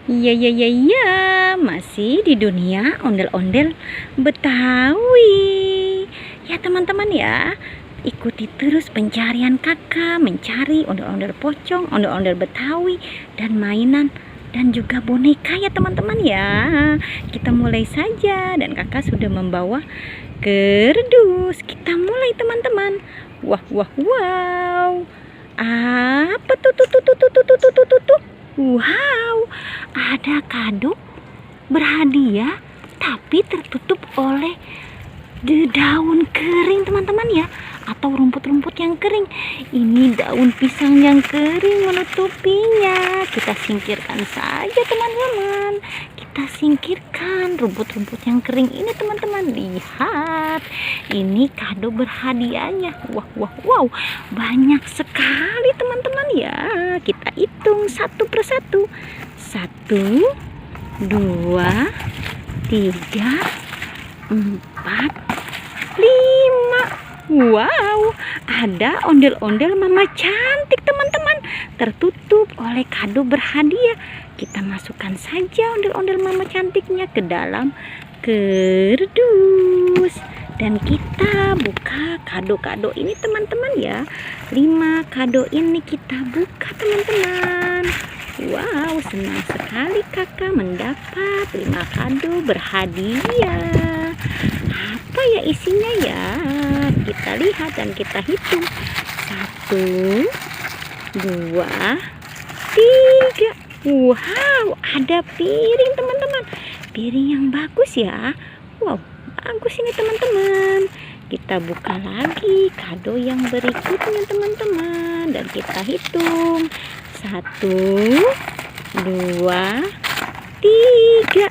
Iya, iya, iya, iya, masih di dunia ondel-ondel Betawi. Ya teman-teman ya, ikuti terus pencarian kakak mencari ondel-ondel pocong, ondel-ondel Betawi, dan mainan dan juga boneka ya teman-teman ya. Kita mulai saja dan kakak sudah membawa kerdus. Kita mulai teman-teman. Wah, wah, wow. Apa tuh? Wow, ada kado berhadiah tapi tertutup oleh daun kering teman-teman ya, atau rumput-rumput yang kering. Ini daun pisang yang kering menutupinya. Kita singkirkan saja teman-teman. Kita singkirkan rumput-rumput yang kering ini teman-teman. Lihat, ini kado berhadiahnya. Wah, wah, wow, banyak sekali teman-teman ya. Kita hitung satu persatu. 1, 2, 3, 4, 5. Wow, ada ondel-ondel mama cantik teman-teman, tertutup oleh kado berhadiah. Kita masukkan saja ondel-ondel mama cantiknya ke dalam kerdus dan kita buka kado-kado ini teman-teman ya. 5 kado ini kita buka teman-teman. Wow, senang sekali kakak mendapat 5 kado berhadiah. Apa ya isinya ya? Kita lihat dan kita hitung. 1, 2, 3. Wow, ada piring teman-teman. Piring yang bagus ya. Wow, bagus ini teman-teman. Kita buka lagi kado yang berikutnya teman-teman dan kita hitung. 1, 2, 3.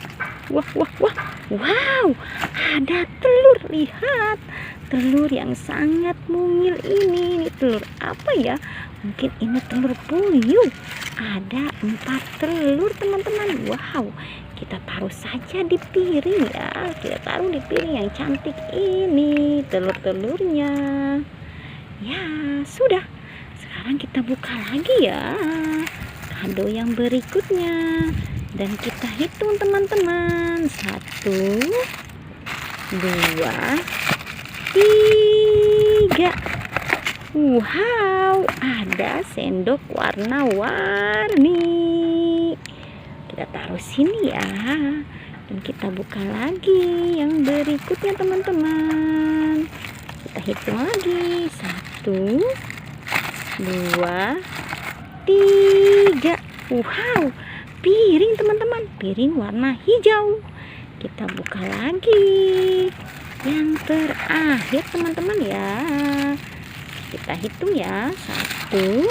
Wah, wah, wah. Wow, ada telur. Lihat, telur yang sangat mungil ini. Ini telur apa ya? Mungkin ini telur puyuh. Ada 4 telur teman-teman. Wow, kita taruh saja di piring ya. Kita taruh di piring yang cantik ini telur-telurnya. Ya, sudah. Sekarang kita buka lagi ya kado yang berikutnya dan kita hitung teman-teman. 1, 2, 3. Wow, ada sendok warna-warni. Kita taruh sini ya dan kita buka lagi yang berikutnya teman-teman. Kita hitung lagi. 1, 2, 3. Wow, piring teman-teman, piring warna hijau. Kita buka lagi yang terakhir teman-teman ya. Kita hitung ya. 1,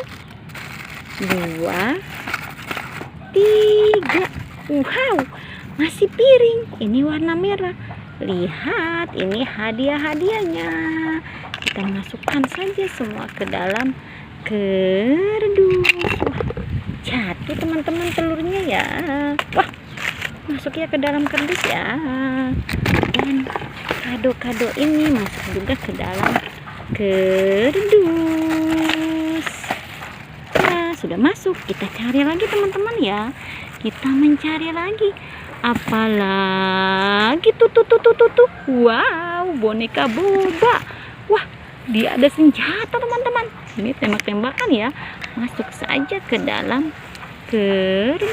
2, 3. Wow, masih piring. Ini warna merah. Lihat, ini hadiah-hadiahnya. Kita masukkan saja semua ke dalam kerdus. Wah, jatuh teman-teman telurnya ya. Wah, masuk ya ke dalam kerdus ya. Dan kado-kado ini masuk juga ke dalam kerdus. Ya, sudah masuk. Kita cari lagi teman-teman ya. Kita mencari lagi. Apalagi tuh. Wow, boneka boba. Wah, dia ada senjata teman-teman. Ini tembak-tembakan ya. Masuk saja ke dalam kerdus.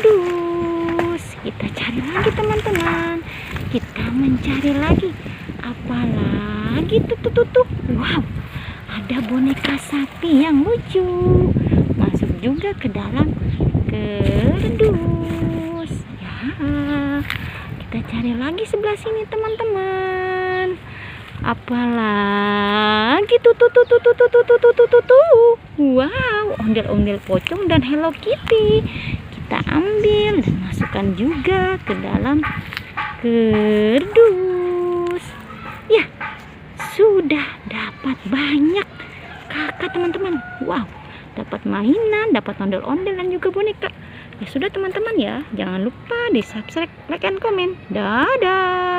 Kita cari lagi teman-teman. Kita mencari lagi. Apalagi tuh. Wow, ada boneka sapi yang lucu. Masuk juga ke dalam kerdus. Ya, kita cari lagi sebelah sini teman-teman. Apalagi tuh. Wow, ondel-ondel pocong dan Hello Kitty. Kita ambil dan masukkan juga ke dalam kerdus. Ya, sudah dapat banyak kakak teman-teman. Wow, dapat mainan, dapat ondel-ondel dan juga boneka. Ya sudah teman-teman ya, jangan lupa di subscribe, like, dan komen. Dadah.